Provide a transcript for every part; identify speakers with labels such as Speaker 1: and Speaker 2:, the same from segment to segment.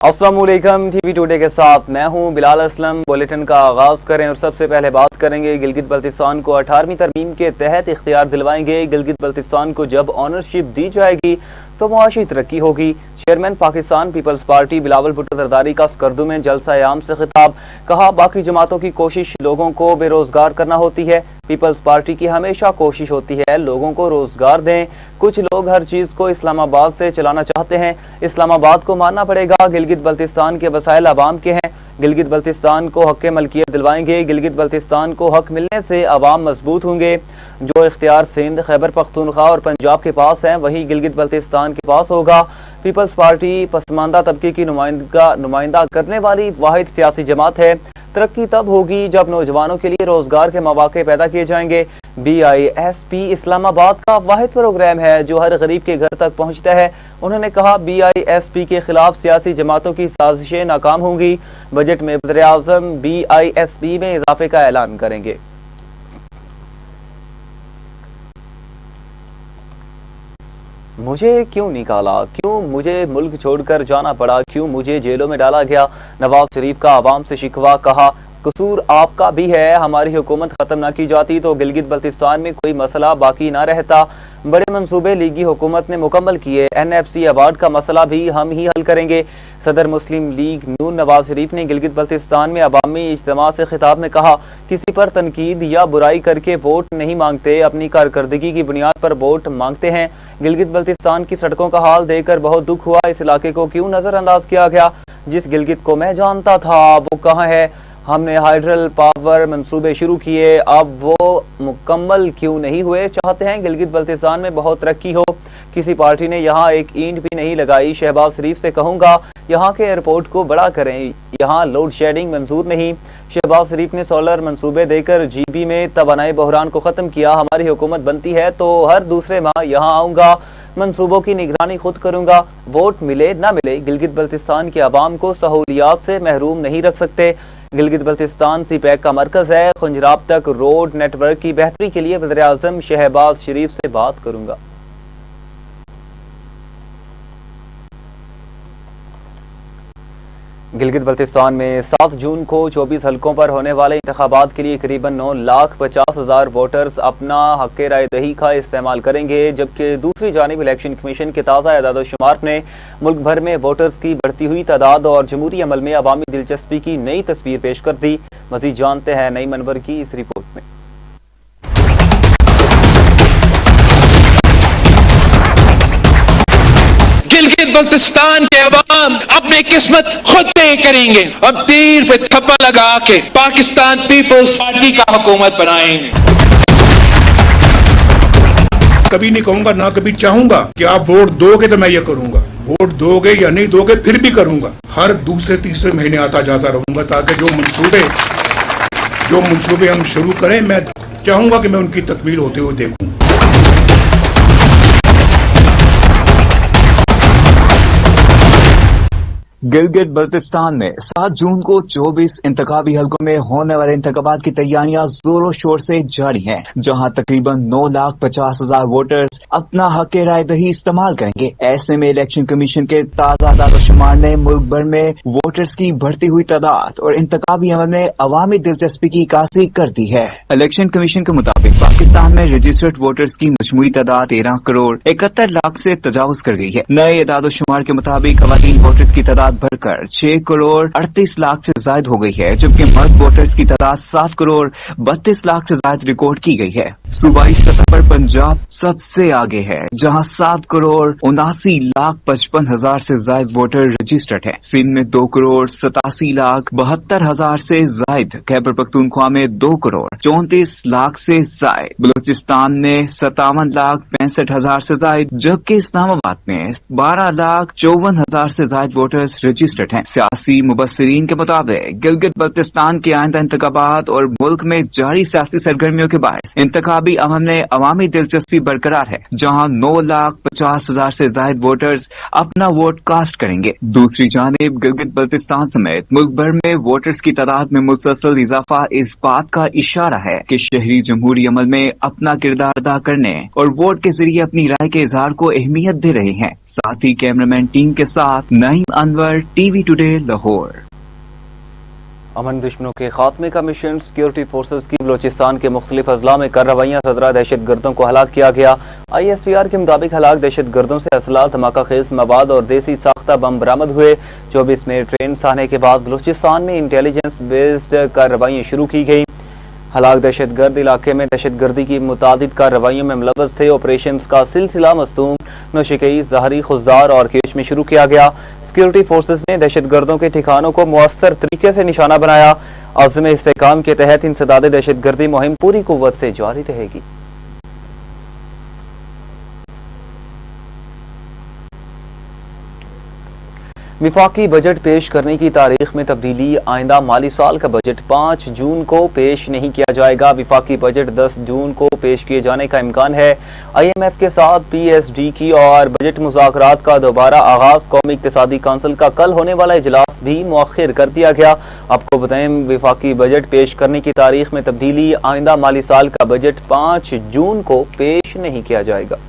Speaker 1: السلام علیکم، T V today کے ساتھ میں ہوں بلال اسلم۔ بلیٹن کا آغاز کریں اور سب سے پہلے بات کریں گے گلگت بلتستان کو 18ویں ترمیم کے تحت اختیار دلوائیں گے۔ گلگت بلتستان کو جب آنرشپ دی جائے گی تو معاشی ترقی ہوگی۔ چیئرمین پاکستان پیپلز پارٹی بلاول بھٹو زرداری کا سکردو میں جلسہ عام سے خطاب، کہا باقی جماعتوں کی کوشش لوگوں کو بے روزگار کرنا ہوتی ہے، پیپلز پارٹی کی ہمیشہ کوشش ہوتی ہے لوگوں کو روزگار دیں۔ کچھ لوگ ہر چیز کو اسلام آباد سے چلانا چاہتے ہیں، اسلام آباد کو ماننا پڑے گا۔ گلگت بلتستان کے وسائل عوام کے ہیں، گلگت بلتستان کو حق ملکیت دلوائیں گے۔ گلگت بلتستان کو حق ملنے سے عوام مضبوط ہوں گے۔ جو اختیار سندھ، خیبر پختونخوا اور پنجاب کے پاس ہیں وہی گلگت بلتستان کے پاس ہوگا۔ پیپلز پارٹی پسماندہ طبقے کی نمائندہ کرنے والی واحد سیاسی جماعت ہے۔ ترقی تب ہوگی جب نوجوانوں کے لیے روزگار کے مواقع پیدا کیے جائیں گے۔ BISP اسلام آباد کا واحد پروگرام ہے جو ہر غریب کے گھر تک پہنچتا ہے۔ انہوں نے کہا BISP کے خلاف سیاسی جماعتوں کی سازشیں ناکام ہوں گی۔ بجٹ میں وزیر اعظم BISP میں اضافے کا اعلان کریں گے۔ مجھے کیوں نکالا، کیوں مجھے ملک چھوڑ کر جانا پڑا، کیوں مجھے جیلوں میں ڈالا گیا؟ نواز شریف کا عوام سے شکوہ، کہا قصور آپ کا بھی ہے، ہماری حکومت ختم نہ کی جاتی تو گلگت بلتستان میں کوئی مسئلہ باقی نہ رہتا۔ بڑے منصوبے لیگی حکومت نے مکمل کیے، NFC ایوارڈ کا مسئلہ بھی ہم ہی حل کریں گے۔ صدر مسلم لیگ نون نواز شریف نے گلگت بلتستان میں عوامی اجتماع سے خطاب میں کہا کسی پر تنقید یا برائی کر کے ووٹ نہیں مانگتے، اپنی کارکردگی کی بنیاد پر ووٹ مانگتے ہیں۔ گلگت بلتستان کی سڑکوں کا حال دیکھ کر بہت دکھ ہوا، اس علاقے کو کیوں نظر انداز کیا گیا؟ جس گلگت کو میں جانتا تھا وہ کہاں ہے؟ ہم نے ہائیڈرل پاور منصوبے شروع کیے، اب وہ مکمل کیوں نہیں ہوئے؟ چاہتے ہیں گلگت بلتستان میں بہت ترقی ہو، کسی پارٹی نے یہاں ایک اینٹ بھی نہیں لگائی۔ شہباز شریف سے کہوں گا یہاں کے ایئرپورٹ کو بڑا کریں، یہاں لوڈ شیڈنگ منظور نہیں۔ شہباز شریف نے سولر منصوبے دے کر GB میں توانائی بحران کو ختم کیا۔ ہماری حکومت بنتی ہے تو ہر دوسرے ماہ یہاں آؤں گا، منصوبوں کی نگرانی خود کروں گا۔ ووٹ ملے نہ ملے گلگت بلتستان کے عوام کو سہولیات سے محروم نہیں رکھ سکتے۔ گلگت بلتستان CPEC کا مرکز ہے، خنجراب تک روڈ نیٹ ورک کی بہتری کے لیے وزیر اعظم شہباز شریف سے بات کروں گا۔ گلگت بلتستان میں 7 جون کو 24 حلقوں پر ہونے والے انتخابات کے لیے قریباً 9,50,000 ووٹرز اپنا حق رائے دہی کا استعمال کریں گے، جبکہ دوسری جانب الیکشن کمیشن کے تازہ اعداد و شمار نے ملک بھر میں ووٹرز کی بڑھتی ہوئی تعداد اور جمہوری عمل میں عوامی دلچسپی کی نئی تصویر پیش کر دی۔ مزید جانتے ہیں نئی منور کی اس رپورٹ میں۔
Speaker 2: گلگت بلتستان کے عوام اپنی قسمت خود طے کریں گے، اب تیر پہ تھپا لگا کے پاکستان پیپلز پارٹی کا حکومت بنائیں گے۔
Speaker 3: کبھی نہیں کہوں گا، نہ کبھی چاہوں گا کہ آپ ووٹ دو گے تو میں یہ کروں گا، ووٹ دو گے یا نہیں دو گے پھر بھی کروں گا۔ ہر دوسرے تیسرے مہینے آتا جاتا رہوں گا تاکہ جو منصوبے ہم شروع کریں میں چاہوں گا کہ میں ان کی تکمیل ہوتے ہوئے دیکھوں۔
Speaker 4: گلگت بلتستان میں 7 جون کو 24 انتخابی حلقوں میں ہونے والے انتخابات کی تیاریاں زور و شور سے جاری ہیں، جہاں تقریباً 9,50,000 ووٹرز اپنا حق رائے دہی استعمال کریں گے۔ ایسے میں الیکشن کمیشن کے تازہ اعداد و شمار نے ملک بھر میں ووٹرز کی بڑھتی ہوئی تعداد اور انتخابی عمل میں عوامی دلچسپی کی عکاسی کر دی ہے۔ الیکشن کمیشن کے مطابق پاکستان میں رجسٹرڈ ووٹرز کی مجموعی تعداد 13 کروڑ 71 لاکھ سے تجاوز کر گئی ہے۔ نئے اعداد و شمار کے مطابق خواتین ووٹرز کی تعداد بڑھ کر 6 کروڑ 38 لاکھ سے زائد ہو گئی ہے، جبکہ مرد ووٹرز کی تعداد 7 کروڑ 32 لاکھ سے زائد ریکارڈ کی گئی ہے۔ صوبائی سطح پر پنجاب سب سے آگے ہے، جہاں 7 کروڑ 79 لاکھ 55 ہزار سے زائد ووٹر رجسٹرڈ ہیں۔ سندھ میں 2 کروڑ 87 لاکھ 72 ہزار سے زائد، خیبر پختونخوا میں 2 کروڑ 34 لاکھ سے زائد، بلوچستان میں 57 لاکھ 65 ہزار سے زائد، جبکہ اسلام آباد میں 12 لاکھ 54 ہزار سے زائد ووٹرز رجسٹرڈ ہیں۔ سیاسی مبصرین کے مطابق मुकाबले गिलगित बल्तिस्तान के आइंदा इंतखाबात और मुल्क में जारी सियासी सरगर्मियों के बायस इंतखाबी अमल में अवामी दिलचस्पी बरकरार है, जहां 9,50,000 से जायद वोटर्स अपना वोट कास्ट करेंगे। दूसरी जानिब गिलगित बल्तिस्तान समेत मुल्क भर में वोटर्स की तादाद में मुसलसल इजाफा इस बात का इशारा है कि शहरी जमहूरी अमल में अपना किरदार अदा करने और वोट के जरिए अपनी राय के इजहार को अहमियत दे रहे हैं। साथ ही कैमरामैन टीम के साथ नईम अनवर, टीवी टुडे, लाहौर।
Speaker 1: अमन दुश्मनों के खात्मे का मिशन, सिक्योरिटी फोर्सेज की बलोचिस्तान के मुख्तलिफ अजला में कार्रवाइयाँ, 17 दहशत गर्दों को हलाक किया गया। ISPR के मुताबिक हलाक दहशत गर्दों से असला, धमाका खेज मवाद और देसी साख्ता बम बरामद हुए। 24 में ट्रेन साने के बाद बलोचिस्तान में इंटेलिजेंस बेस्ड कार्रवाइयाँ शुरू की गई। हलाक दहशत गर्द इलाके में दहशत गर्दी की मुतादिद कार्रवाइयों में मुलव्वस थे। ऑपरेशन का सिलसिला मस्तूम, नौशिकई, ज़हरी, खुजदार और केश में शुरू किया गया। सिक्योरिटी फोर्सेज ने दहशत गर्दों के ठिकानों को मुअस्सर तरीके से निशाना बनाया। अज़्म इस्तेहकाम के तहत इंसदाद दहशत गर्दी मुहिम पूरी कुव्वत से जारी रहेगी। विफाकी बजट पेश करने की तारीख में तब्दीली, आइंदा माली साल का बजट 5 जून को पेश नहीं किया जाएगा। विफाकी बजट 10 जून को पेश किए जाने का इम्कान है। IMF के साथ PSD की और बजट मुज़ाकरात का दोबारा आगाज, कौमी इक्तिसादी काउंसिल का कल होने वाला इजलास भी मुअख्खर कर दिया गया। आपको बताएं, विफाकी बजट पेश करने की तारीख में तब्दीली, आइंदा माली साल का बजट 5 जून को पेश नहीं किया जाएगा।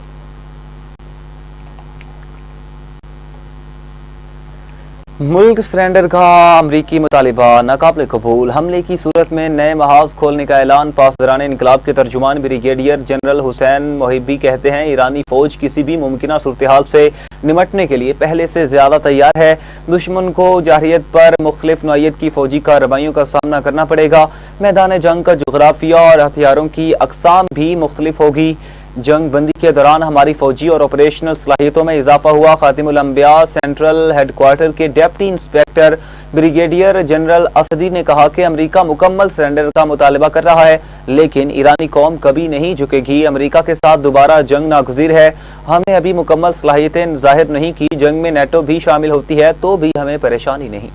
Speaker 1: मुल्क सरेंडर का अमरीकी मुतालिबा नाकाबिल कबूल, हमले की सूरत में नए महाज खोलने का ऐलान। पासदारान इनकलाब के तर्जुमान ब्रिगेडियर जनरल हुसैन मोहिब्बी कहते हैं, ईरानी फौज किसी भी मुमकिन सूरत हाल से निमटने के लिए पहले से ज्यादा तैयार है। दुश्मन को जारहियत पर मुख्तलिफ नौइयत की फौजी कार्रवाइयों का सामना करना पड़ेगा। मैदान जंग का जोग्राफिया और हथियारों की अकसाम भी मुख्तलिफ होगी। जंग बंदी के दौरान हमारी फौजी और ऑपरेशनल सलाहियतों में इजाफा हुआ। खातिमुल अंबिया सेंट्रल हेडक्वार्टर के डिप्टी इंस्पेक्टर ब्रिगेडियर जनरल असदी ने कहा कि अमेरिका मुकम्मल सरेंडर का मुतालबा कर रहा है, लेकिन ईरानी कौम कभी नहीं झुकेगी। अमेरिका के साथ दोबारा जंग नागुज़ीर है। हमने अभी मुकम्मल सलाहियतें जाहिर नहीं की। जंग में नेटो भी शामिल होती है तो भी हमें परेशानी नहीं।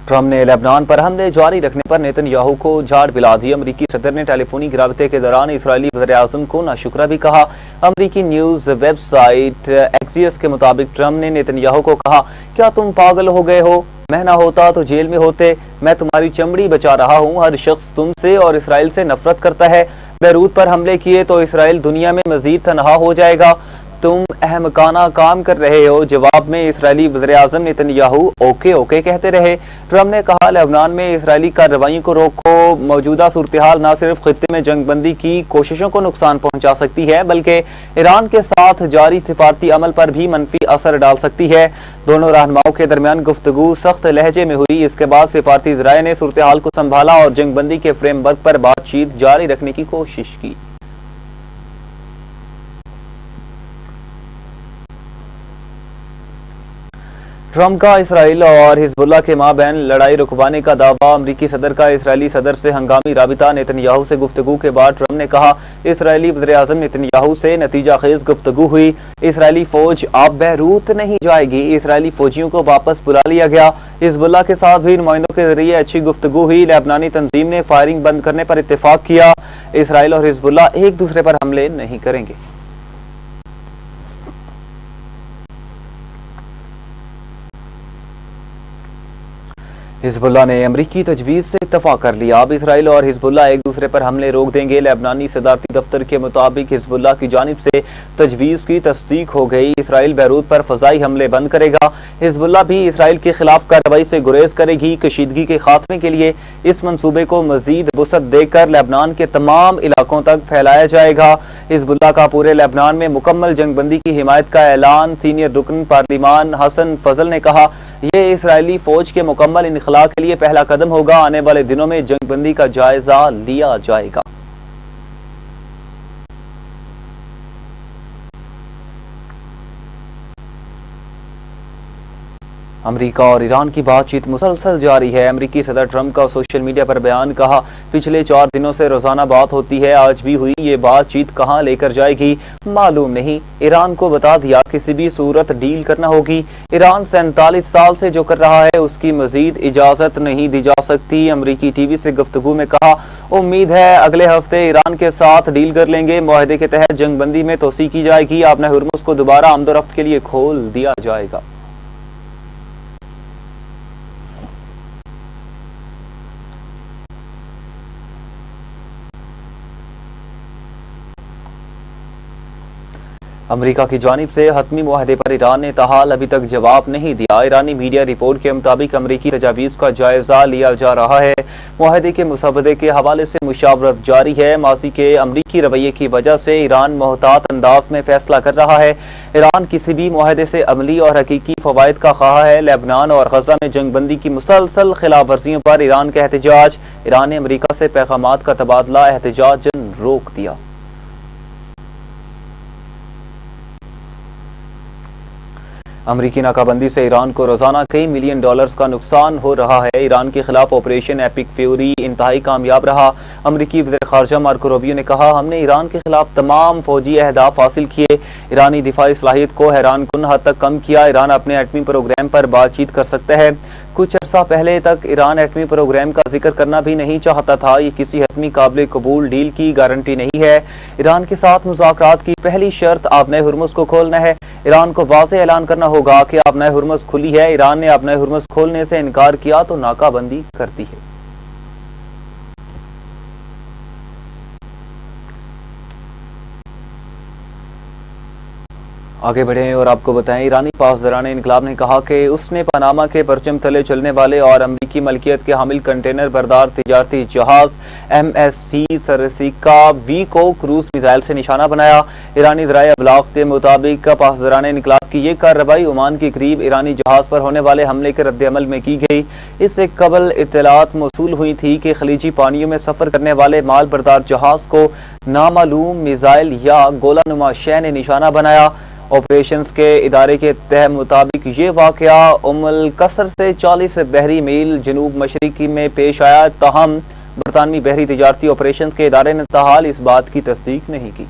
Speaker 1: ट्रम्प ने लेबनान पर हमले जारी रखने पर नेतन्याहू को झाड़ पिला दी। अमरीकी सदर ने टेलीफोनिक राबते के दौरान इसराइली वज़ीर-ए-आज़म को नाशुक्रा भी कहा। अमरीकी न्यूज वेबसाइट एक्सियस के मुताबिक ट्रम्प ने नेतन्याहू को कहा, क्या तुम पागल हो गए हो? मैं ना होता तो जेल में होते। मैं तुम्हारी चमड़ी बचा रहा हूँ। हर शख्स तुमसे और इसराइल से नफरत करता है। बैरूत पर हमले किए तो इसराइल दुनिया में मजीद तनहा हो जाएगा। तुम अहमकाना काम कर रहे हो। जवाब में इसराइली वज़ीर-ए-आज़म नेतन्याहू ओके ओके कहते रहे। ट्रम्प ने कहा, लेबनान में इसराइली कार्रवाइयों को रोको। मौजूदा सूरत हाल न सिर्फ खित्ते में जंग बंदी की कोशिशों को नुकसान पहुंचा सकती है, बल्कि ईरान के साथ जारी सिफारती अमल पर भी मनफी असर डाल सकती है। दोनों रहनुमाओं के दरमियान गुफ्तगू सख्त लहजे में हुई। इसके बाद सिफारती ज़राए ने सूरत हाल को संभाला और जंग बंदी के फ्रेमवर्क पर बातचीत जारी रखने की कोशिश की। ट्रम्प का इसराइल और हिजबुल्लाह के माबैन लड़ाई रुकवाने का दावा। अमरीकी सदर का इसराइली सदर से हंगामी राबिता। नेतन्याहू से गुफ्तगू के बाद ट्रम्प ने कहा, इसराइली वज़ीर-ए-आज़म नेतन्याहू से नतीजा खेज गुफ्तगू हुई। इसराइली फौज अब बैरूत नहीं जाएगी। इसराइली फौजियों को वापस बुला लिया गया। हिजबुल्लाह के साथ भी नुमाइंदों के जरिए अच्छी गुफ्तगू हुई। लेबनानी तंजीम ने फायरिंग बंद करने पर इत्तेफाक किया। इसराइल और हिजबुल्लाह एक दूसरे पर हमले नहीं करेंगे। हिजबुल्लाह ने अमरीकी तजवीज़ से इत्तफाक कर लिया। अब इसराइल और हिजबुल्लाह एक दूसरे पर हमले रोक देंगे। लेबनानी सदारती दफ्तर के मुताबिक हिजबुल्लाह की जानिब से तजवीज़ की तस्दीक हो गई। इसराइल बैरूत पर फ़ज़ाई हमले बंद करेगा। हिजबुल्लाह भी इसराइल के खिलाफ कार्रवाई से गुरेज करेगी। कशीदगी के खात्मे के लिए इस मंसूबे को मजीद वसअत देकर लेबनान के तमाम इलाकों तक फैलाया जाएगा। हिजबुल्लाह का पूरे लेबनान में मुकम्मल जंग बंदी की हिमायत का ऐलान। सीनियर रुकन पार्लिमान हसन फजल ने कहा, ये इसराइली फौज के मुकम्मल इनखला के लिए पहला कदम होगा। आने वाले दिनों में जंग बंदी का जायजा लिया जाएगा। امریکہ اور ایران کی بات چیت مسلسل جاری ہے۔ امریکی صدر ٹرمپ کا سوشل میڈیا پر بیان، کہا پچھلے 4 دنوں سے روزانہ بات ہوتی ہے، آج بھی ہوئی، یہ بات چیت کہاں لے کر جائے گی معلوم نہیں۔ ایران کو بتا دیا کسی بھی صورت ڈیل کرنا ہوگی، ایران 47 سال سے جو کر رہا ہے اس کی مزید اجازت نہیں دی جا سکتی۔ امریکی ٹی وی سے گفتگو میں کہا امید ہے اگلے ہفتے ایران کے ساتھ ڈیل کر لیں گے، معاہدے کے تحت جنگ بندی میں توسیع کی جائے گی، آبِ ہرمز کو دوبارہ آمد و رفت کے لیے کھول دیا جائے گا۔ امریکہ کی جانب سے حتمی معاہدے پر ایران نے تاحال ابھی تک جواب نہیں دیا۔ ایرانی میڈیا رپورٹ کے مطابق امریکی تجاویز کا جائزہ لیا جا رہا ہے، معاہدے کے مسودے کے حوالے سے مشاورت جاری ہے۔ ماضی کے امریکی رویے کی وجہ سے ایران محتاط انداز میں فیصلہ کر رہا ہے۔ ایران کسی بھی معاہدے سے عملی اور حقیقی فوائد کا خواہاں ہے۔ لبنان اور غزہ میں جنگ بندی کی مسلسل خلاف ورزیوں پر ایران کا احتجاج، ایران نے امریکہ سے پیغامات کا تبادلہ احتجاجاً روک دیا۔ امریکی ناکہ بندی سے ایران کو روزانہ کئی ملین ڈالرز کا نقصان ہو رہا ہے۔ ایران کے خلاف آپریشن ایپک فیوری انتہائی کامیاب رہا۔ امریکی وزیر خارجہ مارکو روبیو نے کہا ہم نے ایران کے خلاف تمام فوجی اہداف حاصل کیے، ایرانی دفاعی صلاحیت کو حیران کن حد تک کم کیا۔ ایران اپنے ایٹمی پروگرام پر بات چیت کر سکتا ہے، کچھ عرصہ پہلے تک ایران ایٹمی پروگرام کا ذکر کرنا بھی نہیں چاہتا تھا، یہ کسی حتمی قابل قبول ڈیل کی گارنٹی نہیں ہے۔ ایران کے ساتھ مذاکرات کی پہلی شرط آبِ ہرمز کو کھولنا ہے۔ ایران کو واضح اعلان کرنا ہوگا کہ آبِ ہرمز کھلی ہے۔ ایران نے آبِ ہرمز کھولنے سے انکار کیا تو ناکہ بندی کرتی ہے۔ آگے بڑھیں اور آپ کو بتائیں، ایرانی پاسداران انقلاب نے کہا کہ اس نے پاناما کے پرچم تلے چلنے والے اور امریکی ملکیت کے حامل کنٹینر بردار تجارتی جہاز MSC سرسیکا وی کو کروز میزائل سے نشانہ بنایا۔ ایرانی ذرائع ابلاغ کے مطابق پاسداران انقلاب کی یہ کارروائی عمان کے قریب ایرانی جہاز پر ہونے والے حملے کے رد عمل میں کی گئی۔ اس سے قبل اطلاعات موصول ہوئی تھی کہ خلیجی پانیوں میں سفر کرنے والے مال بردار جہاز کو نامعلوم میزائل یا گولہ نما شے نے نشانہ بنایا۔ آپریشنز کے ادارے کے مطابق یہ واقعہ ام القصر سے 40 بحری میل جنوب مشرقی میں پیش آیا، تاہم برطانوی بحری تجارتی آپریشنز کے ادارے نے تاحال اس بات کی تصدیق نہیں کی۔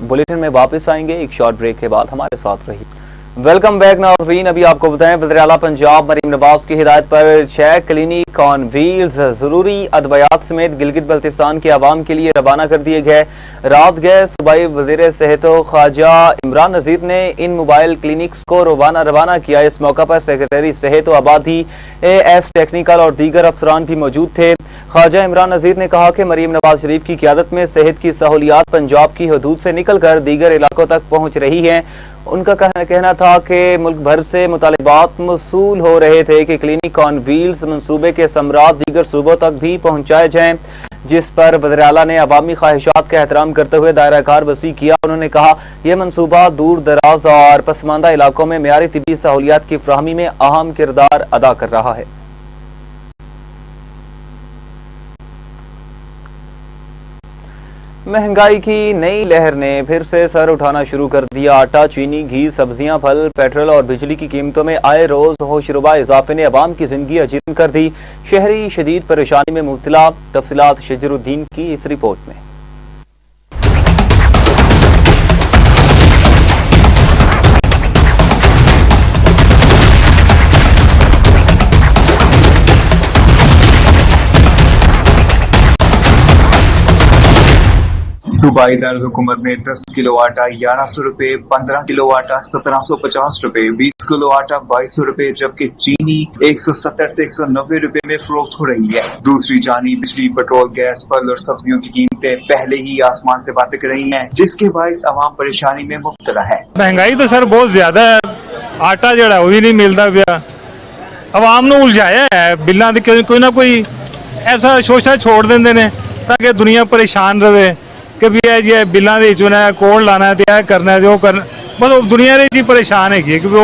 Speaker 1: بلیٹن میں واپس آئیں گے ایک شارٹ بریک کے بعد، ہمارے ساتھ رہیے۔ ویلکم بیک ناظرین، ابھی آپ کو بتائیں وزیر اعلیٰ پنجاب مریم نواز کی ہدایت پر 6 کلینک آن ویلز ضروری ادویات سمیت گلگت بلتستان کے عوام کے لیے روانہ کر دیے گئے۔ رات گئے صوبائی وزیر صحت خواجہ عمران نذیر نے ان موبائل کلینکس کو روانہ کیا۔ اس موقع پر سیکریٹری صحت و آبادی AS ٹیکنیکل اور دیگر افسران بھی موجود تھے۔ خواجہ عمران نذیر نے کہا کہ مریم نواز شریف کی قیادت میں صحت کی سہولیات پنجاب کی حدود سے نکل کر دیگر علاقوں تک پہنچ رہی ہیں۔ ان کا کہنا تھا کہ ملک بھر سے مطالبات موصول ہو رہے تھے کہ کلینک آن ویلز منصوبے کے ثمرات دیگر صوبوں تک بھی پہنچائے جائیں، جس پر وزیر اعلیٰ نے عوامی خواہشات کا احترام کرتے ہوئے دائرہ کار وسیع کیا۔ انہوں نے کہا یہ منصوبہ دور دراز اور پسماندہ علاقوں میں معیاری طبی سہولیات کی فراہمی میں اہم کردار ادا کر رہا ہے۔ مہنگائی کی نئی لہر نے پھر سے سر اٹھانا شروع کر دیا۔ آٹا، چینی، گھی، سبزیاں، پھل، پیٹرول اور بجلی کی قیمتوں میں آئے روز ہوش ربا اضافے نے عوام کی زندگی اجیرن کر دی، شہری شدید پریشانی میں مبتلا۔ تفصیلات شجر الدین کی اس رپورٹ میں۔
Speaker 4: صوبائی دارالحکومت میں 10 کلو آٹا 1100 روپے، 15 کلو آٹا 1750 روپے، 20 کلو آٹا 2200 روپے، جبکہ چینی 170 سے 190 روپے میں فروخت ہو رہی ہے۔ دوسری جانب بجلی، پٹرول، گیس، پھل اور سبزیوں کی قیمتیں پہلے ہی آسمان سے باتیں کر رہی ہیں، جس کے باعث عوام پریشانی میں مبتلا ہے۔
Speaker 5: مہنگائی تو سر بہت زیادہ ہے، آٹا جڑا وہ بھی نہیں ملتا پیا، عوام نو الجھایا ہے بلاں دی کوئی نہ کوئی ایسا شوشہ چھوڑ دیندے نے تاکہ دنیا پریشان رہے کہ بھی جی بلاں دے وچوں کوڈ لانا ہے تے اے کرنا ہے تے او کرنا، مطلب دنیا دے جی پریشان ہے کہ وہ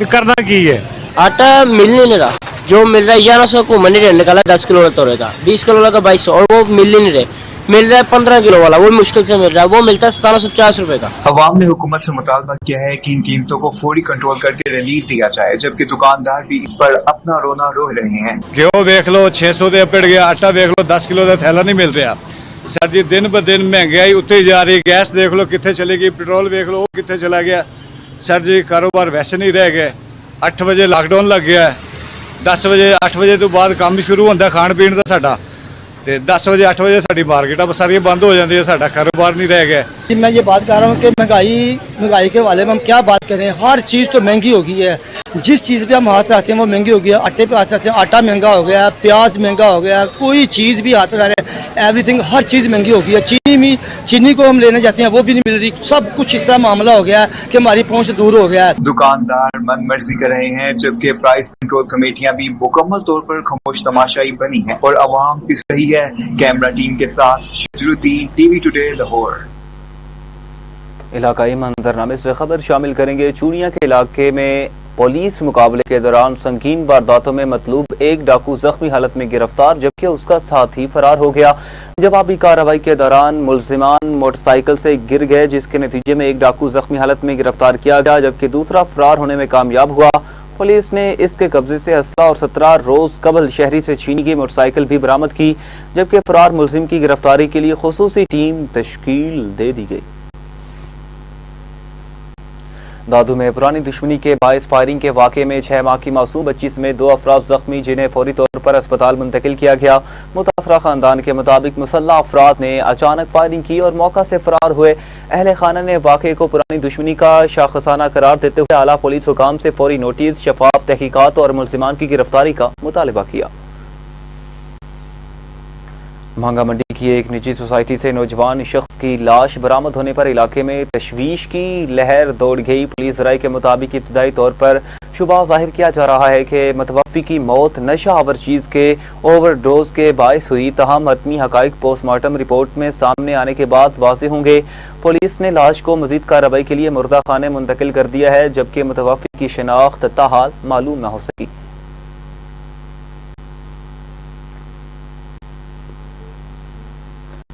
Speaker 5: کرنا کی ہے۔
Speaker 6: آٹا مل نہیں رہا، जो मिल रहा है 1100 को मैंने निकाला 10 किलो वाला तोड़े का, 20 किलो वाला का 2200, और वो मिल ही नहीं रहे। मिल रहा है 15 किलो वाला, वो मुश्किल से मिल रहा है, वो मिलता है 1750 रुपए का।
Speaker 4: अवाम ने हुकूमत से मुतालबा किया है कि इन कीमतों को फौरी कंट्रोल करके रिलीफ दिया जाए, जबकि दुकानदार भी इस पर अपना रोना रो रहे हैं।
Speaker 7: घ्यो देख लो 600 ਦੇ ਪਿੜ ਗਿਆ, ਆਟਾ ਦੇਖ ਲਓ 10 ਕਿਲੋ ਦਾ ਥੈਲਾ ਨਹੀਂ ਮਿਲ ਰਿਹਾ। ਸਰ ਜੀ ਦਿਨ ਬ ਦਿਨ ਮਹਿੰਗਾਈ ਉੱਤੇ ਹੀ ਜਾ ਰਹੀ, ਗੈਸ ਦੇਖ ਲਓ ਕਿੱਥੇ ਚਲੀ ਗਈ, ਪੈਟਰੋਲ ਵੇਖ ਲਓ ਉਹ ਕਿੱਥੇ ਚਲਾ ਗਿਆ। ਸਰ ਜੀ ਕਾਰੋਬਾਰ ਵੈਸੇ ਨਹੀਂ ਰਹਿ ਗਏ। 8 ਵਜੇ ਲਾਕਡਾਊਨ ਲੱਗ ਗਿਆ, 10 ਵਜੇ 8 ਵਜੇ ਤੋਂ ਬਾਅਦ ਕੰਮ ਸ਼ੁਰੂ ਹੁੰਦਾ ਖਾਣ ਪੀਣ ਦਾ ਸਾਡਾ, ਤੇ 10 ਵਜੇ 8 ਵਜੇ ਸਾਡੀ ਮਾਰਕੀਟਾਂ ਸਾਰੀਆਂ ਬੰਦ ਹੋ ਜਾਂਦੀਆਂ, ਸਾਡਾ ਕਾरोबार नहीं रह गया।
Speaker 8: मैं ये बात कर रहा हूँ कि महंगाई के बारे में हम क्या बात करें, हर चीज़ तो महंगी हो गई है। जिस चीज़ पे हम हाथ रखते हैं वो महंगी हो गई है। आटे पे हाथ रखते हैं, आटा महंगा हो गया है, प्याज महंगा हो गया है, कोई चीज़ भी हाथ रख रहे हैं, एवरीथिंग हर चीज़ महंगी हो गई है। चीनी को हम लेने जाते हैं वो भी नहीं मिल रही, सब कुछ इसका मामला हो गया है कि हमारी पहुँच से दूर हो गया है।
Speaker 4: दुकानदार मन मर्जी कर रहे हैं, जबकि प्राइस कंट्रोल कमेटियां भी मुकम्मल तौर पर खामोश तमाशाई बनी है और अवाम पिस रही है। कैमरा टीम के साथ शजरुद्दीन, टीवी टुडे, लाहौर।
Speaker 1: इलाकाई मंजरनामे से खबर शामिल करेंगे। चूड़िया के इलाके में पुलिस मुकाबले के दौरान संगीन वारदातों में मतलूब एक डाकू जख्मी हालत में गिरफ्तार, जबकि उसका साथी फरार हो गया। जवाबी कार्रवाई के दौरान मुलजिमान मोटरसाइकिल से गिर गए, जिसके नतीजे में एक डाकू जख्मी हालत में गिरफ्तार किया गया, जबकि दूसरा फरार होने में कामयाब हुआ। पुलिस ने इसके कब्जे से असला और 17 रोज कबल शहरी से छीनी गई मोटरसाइकिल भी बरामद की, जबकि फरार मुलजिम की गिरफ्तारी के लिए खुसूसी टीम तश्कील दे दी गई। दादू में पुरानी दुश्मनी के बायस फायरिंग के वाक़े में 6 माह की मासूम बच्ची समेत 2 अफराद जख्मी, जिन्हें फौरी तौर पर अस्पताल मुंतकिल किया गया। मुतासरा खानदान के मुताबिक मुसल्लह अफराद ने अचानक फायरिंग की और मौका से फरार हुए। अहले खाना ने वाक़े को पुरानी दुश्मनी का शाखसाना करार देते हुए आला पुलिस हुकाम से फौरी नोटिस, शफाफ तहकीकात और मुलजिमान की गिरफ्तारी का मुतालबा किया। महंगा मंडी की एक निजी सोसाइटी से नौजवान शख्स की लाश बरामद होने पर इलाके में तशवीश की लहर दौड़ गई। पुलिस राय के मुताबिक इब्तदाई तौर पर शुबा जाहिर किया जा रहा है कि मतवफ़ी की मौत नशा आवर चीज़ के ओवरडोज के बायस हुई, तहम हतमी हक़ाइक़ पोस्टमार्टम रिपोर्ट में सामने आने के बाद वाज़ेह होंगे। पुलिस ने लाश को मज़ीद कार्रवाई के लिए मुर्दा खाने मुंतकिल कर दिया है, जबकि मतवफ़ी की शिनाख्त ताहाल मालूम न हो सकी।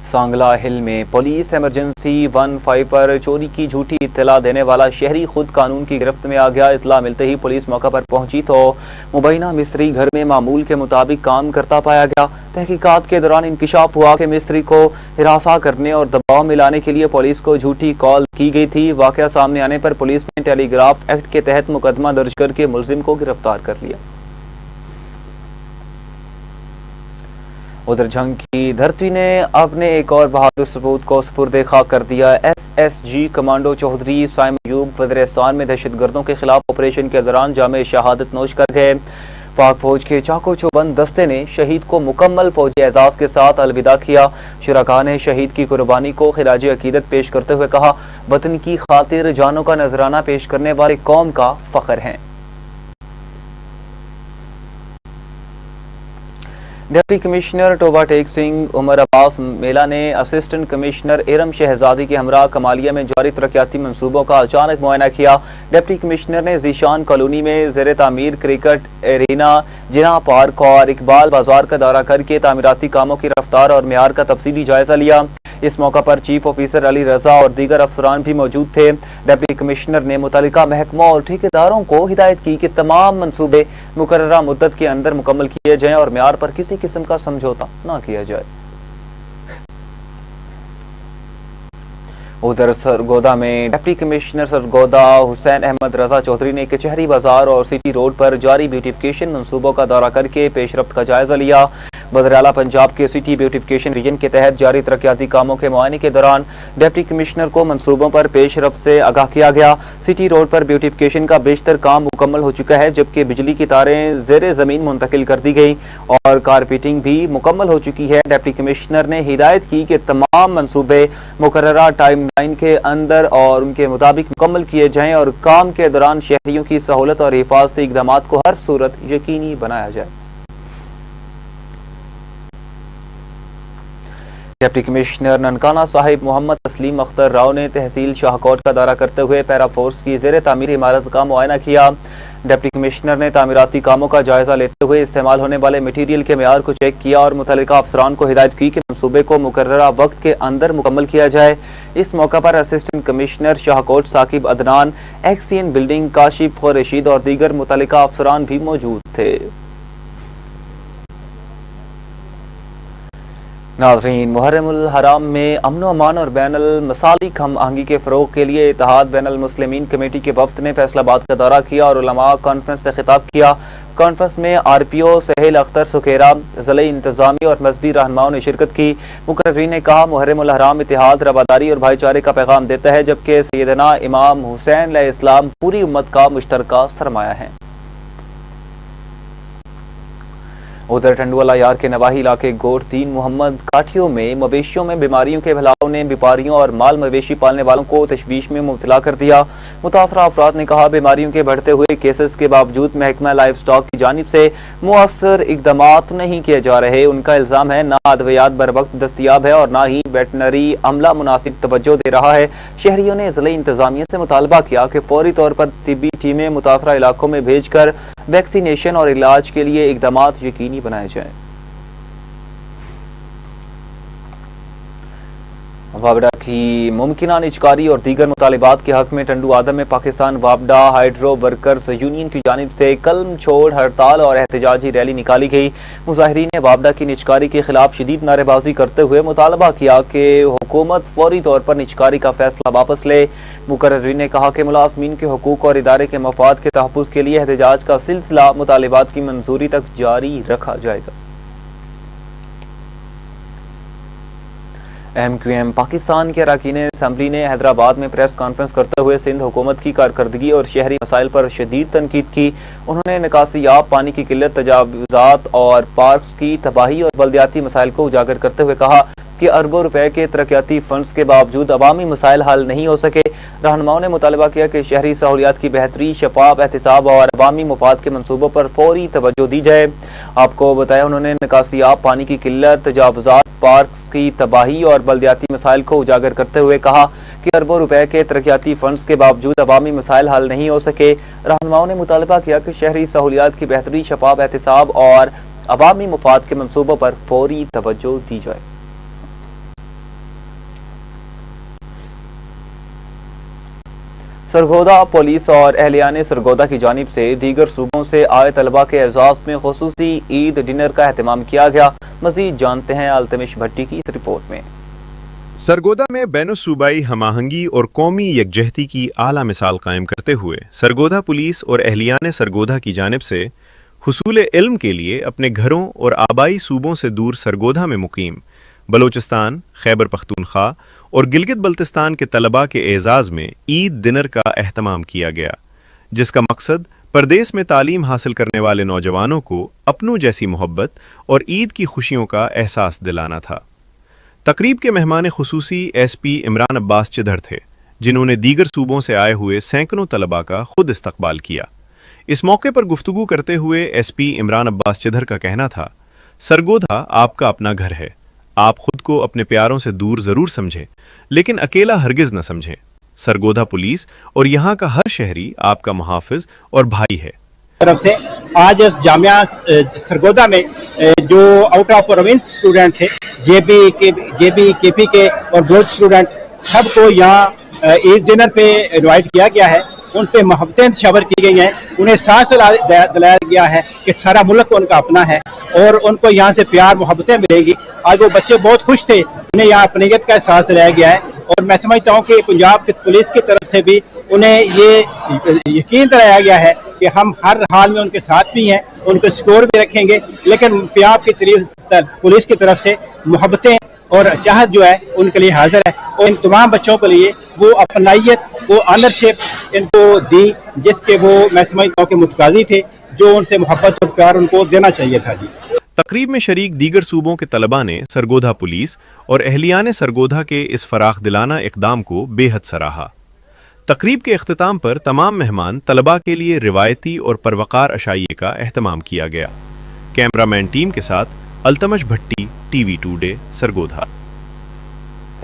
Speaker 1: सांगला हिल में पुलिस इमरजेंसी 15 पर चोरी की झूठी इत्तला देने वाला शहरी खुद कानून की गिरफ्त में आ गया। इत्तला मिलते ही पुलिस मौका पर पहुंची तो मुबैना मिस्त्री घर में मामूल के मुताबिक काम करता पाया गया। तहकीकात के दौरान इंकिशाफ हुआ कि मिस्त्री को हिरासा करने और दबाव में लाने के लिए पुलिस को झूठी कॉल की गई थी। वाकया सामने आने पर पुलिस ने टेलीग्राफ एक्ट के तहत मुकदमा दर्ज करके मुलजिम को गिरफ्तार कर लिया। उधर जंग की धरती ने अपने एक और बहादुर सबूत को सुपुर्द खाक कर दिया। SSG कमांडो चौधरी साइम अयूब वज़ीरिस्तान में दहशतगर्दों के खिलाफ ऑपरेशन के दौरान जामे शहादत नोश कर गए। पाक फौज के चाको चौबंद दस्ते ने शहीद को मुकम्मल फौजी एजाज के साथ अलविदा किया। शुरका ने शहीद की कुर्बानी को खिराज अकीदत पेश करते हुए कहा, वतन की खातिर जानों का नजराना पेश करने वाले कौम का फख्र हैं। डिप्टी कमिश्नर टोबा टेक सिंह उमर अब्बास मेला ने असिस्टेंट कमिश्नर इरम शहजादी के हमरा कमालिया में जारी तरक्याती मंसूबों का अचानक मुआयना किया। डिप्टी कमिश्नर ने जीशान कॉलोनी में ज़ेर तामीर क्रिकेट एरिना, जिना पार्क और इकबाल बाजार का दौरा करके तामीराती कामों की रफ्तार और मेयार का तफसीली जायजा लिया। इस मौका पर चीफ ऑफिसर अली रजा और दीगर अफसरान भी मौजूद थे। डिप्टी कमिश्नर ने मुतल्लिका महकमों और ठेकेदारों को हिदायत की कि तमाम मंसूबे मुकर्ररा मुद्दत के अंदर मुकम्मल किए जाएं और मेयार पर किसी किस्म का समझौता न किया जाए। उधर सरगोदा में डिप्टी कमिश्नर सरगोदा हुसैन अहमद रजा चौधरी ने कचहरी बाजार और सिटी रोड पर जारी ब्यूटिफिकेशन मंसूबों का दौरा करके पेशरफ्त का जायजा लिया। बदराला पंजाब के सिटी ब्यूटिफिकेशन रीजन के तहत जारी तरक्याती कामों के मुआयने के दौरान डिप्टी कमिश्नर को मंसूबों पर पेशरफ्त से आगाह किया गया। सिटी रोड पर ब्यूटिफिकेशन का बेशतर काम मुकम्मल हो चुका है, जबकि बिजली की तारें ज़ेरे ज़मीन मुंतकिल कर दी गई और कारपेटिंग भी मुकम्मल हो चुकी है। डिप्टी कमिश्नर ने हिदायत की कि तमाम मंसूबे मुकर्ररा टाइम लाइन के अंदर और उनके मुताबिक मुकम्मल किए जाएं और काम के दौरान शहरियों की सहूलत और हिफाजती इक़दाम को हर सूरत यकीनी बनाया जाए। डिप्टी कमिश्नर ननकाना साहिब मोहम्मद तस्लीम अख्तर राव ने तहसील शाहकोट का दौरा करते हुए पैरा फोर्स की ज़ेर तामीर इमारत का मुआयना किया। डिप्टी कमिश्नर ने तामीराती कामों का जायजा लेते हुए इस्तेमाल होने वाले मटीरियल के मेयार को चेक किया और मुतल्लिका अफसरान को हिदायत की कि मंसूबे को मुकर्ररा वक्त के अंदर मुकम्मल किया जाए। इस मौका पर assistant commissioner Shahkot Saqib Adnan, XEN building Kashif Rashid और दीगर मुतल्लिका अफसरान भी मौजूद थे। नाज़रीन, मुहर्रमुल हराम में अमन अमान और बैनुल मसालिक हम आहंगी के फ़रोग़ के लिए इत्तेहाद बैनुल मुस्लिमीन कमेटी के वफ़द ने फैसलाबाद का दौरा किया और उलमा कॉन्फ्रेंस से खिताब किया। कॉन्फ्रेंस में आरपीओ सहेल अख्तर सुखेरा, ज़िले इंतज़ामी और मज़हबी रहनुमाओं ने शिरकत की। मुकर्रीन ने कहा, मुहर्रमुल हराम इत्तेहाद, रवादारी और भाईचारे का पैगाम देता है, जबकि सैयदना इमाम हुसैन अलैहिस्सलाम पूरी उम्मत का मुश्तरका सरमाया है। उधर टंडुवाला यार के नवाही इलाके गोट 3 मोहम्मद काठियों में मवेशियों में बीमारियों के फैलाव ने व्यापारियों और माल मवेशी पालने वालों को तशवीश में मुब्तला कर दिया। मुतासरा अफराद ने कहा, बीमारियों के बढ़ते हुए केसेस के बावजूद महकमा लाइफ स्टॉक की जानिब से मुअस्सर इक़दामात नहीं किए जा रहे। उनका इल्ज़ाम है, ना अद्वियात बर वक्त दस्तियाब है और ना ही वेटनरी अमला मुनासिब तवज्जो दे रहा है। शहरियों ने ज़िले इंतज़ामिया से मुतालबा किया कि फौरी तौर पर तिब्बी टीमें मुतासरा इलाकों में भेज कर वैक्सीनेशन और इलाज के लिए इक़दामात यकीनी बनाए जाएं। वाबडा की मुमकिना निजकारी और दीगर मुतालिबात के हक में टंडू आदम में पाकिस्तान वाबडा हाइड्रो वर्कर्स यूनियन की जानिब से कलम छोड़ हड़ताल और एहतजाजी रैली निकाली गई। मुजाहिरीन ने वाबडा की निजकारी के खिलाफ शदीद नारेबाजी करते हुए मुतालबा किया कि हुकूमत फौरी तौर पर निजकारी का फैसला वापस ले। मुकर्रीन ने कहा कि मुलाजमीन के हुकूक और इदारे के मफाद के तहफ़्फ़ुज़ के लिए एहतजाज का सिलसिला मुतालिबात की मंजूरी तक जारी रखा जाएगा। MQM पाकिस्तान के अरकान असम्बली ने हैदराबाद में प्रेस कॉन्फ्रेंस करते हुए सिंध हुकूमत की कारकर्दगी और शहरी मसाइल पर शदीद तनकीद की। उन्होंने निकासियाब पानी की किल्लत, तजावुज़ात और पार्क्स की तबाही और बल्दियाती मसाइल को उजागर करते हुए कहा कि अरबों रुपए के तरक्याती फंड्स के बावजूद अवामी मसाइल हल नहीं हो सके। रहनुमाओं ने मुतालबा किया कि शहरी सहूलियात की बेहतरी, शफाफ एहतिसाब और अवामी मुफाद के मनसूबों पर फौरी तवज्जो दी जाए। आपको बताया, उन्होंने निकासियाब पानी की किल्लत, तजावुज़ात, पार्क्स की तबाही और बल्दियाती मसाइल को उजागर करते हुए कहा कि अरबों रुपए के तरक्याती फंड्स के बावजूद अवामी मसाइल हल नहीं हो सके। रहनुमाओं ने मुतालबा किया कि शहरी सहूलियात की बेहतरी, शफाफ एहतिसाब और अवामी मुफाद के मनसूबों पर फौरी तवज्जो दी जाए। सरगोदा पुलिस और अहलियाने सरगोदा की जानिब से दीगर सूबों से आए तलबा के एजाज में खुसूसी ईद डिनर का एहतमाम किया गया। मजीद जानते हैं अल्तमिश भट्टी की इस रिपोर्ट में।
Speaker 9: सरगोदा में बैनुसूबाई हमाहंगी और कौमी यकजहती की आला मिसाल कायम करते हुए सरगोदा पुलिस और अहलियाने सरगोदा की जानिब से हुसूल इल्म के लिए अपने घरों और आबाई सूबों से दूर सरगोदा में मुकीम बलोचिस्तान, खैबर पख्तूनख्वा और गिलगित बल्तिस्तान के तलबा के एजाज़ में ईद डिनर का एहतमाम किया गया, जिसका मकसद परदेस में तालीम हासिल करने वाले नौजवानों को अपनों जैसी मोहब्बत और ईद की खुशियों का एहसास दिलाना था। तकरीब के मेहमान खुसूसी SP इमरान अब्बास चिधर थे, जिन्होंने दीगर सूबों से आए हुए सैकड़ों तलबा का खुद इस्तकबाल किया। इस मौके पर गुफ्तगू करते हुए SP इमरान अब्बास चिधर का कहना था, सरगोदा आपका अपना घर है। आप खुद को अपने प्यारों से दूर जरूर समझें, लेकिन अकेला हरगिज न समझें। सरगोदा पुलिस और यहाँ का हर शहरी आपका मुहाफिज और भाई है।
Speaker 10: तरफ से आज इस जामिया सरगोदा में जो आउट ऑफ प्रोविंस स्टूडेंट थे, JB KP के और बोर्ड स्टूडेंट, सबको यहाँ ईद डिनर पे इनवाइट किया गया है। उन पे मोहब्बतें शवर की गई हैं, उन्हें सांस दिलाया गया है कि सारा मुल्क उनका अपना है और उनको यहाँ से प्यार मोहब्बतें मिलेगी। आज वो बच्चे बहुत खुश थे, उन्हें यहाँ अपनीयत का एहसास दिलाया गया है और मैं समझता हूँ कि पंजाब की पुलिस की तरफ से भी उन्हें ये यकीन दिलाया गया है कि हम हर हाल में उनके साथ भी हैं, उनको स्कोर भी रखेंगे, लेकिन पंजाब की पुलिस की तरफ से मोहब्बतें और चाहत जो है उनके लिए हाजिर है और इन तमाम बच्चों के लिए वो अपनाइयत, वो ऑनरशिप इनको दी जिसके वो मैं समझता हूँ कि मुतकाजी थे, जो उनसे मोहब्बत और प्यार उनको देना चाहिए था। जी,
Speaker 9: तकरीब में शरीक दीगर सूबों के तलबा ने सरगोदा पुलिस और अहलियाने सरगोदा के इस फराख दिलाना इक़दाम को बेहद सराहा। तकरीब के इख्तिताम पर तमाम मेहमान तलबा के लिए रिवायती और परवकार अशाइये का एहतमाम किया गया। कैमरामैन टीम के साथ अल्तमश भट्टी, TV टुडे, सरगोदा।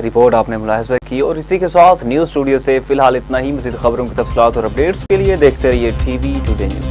Speaker 1: रिपोर्ट आपने मुलाहिजा की और इसी के साथ न्यूज़ स्टूडियो से फिलहाल इतना ही। मज़ीद खबरों की तफसीलात और अपडेट्स के लिए देखते रहिए TV टुडे न्यूज़।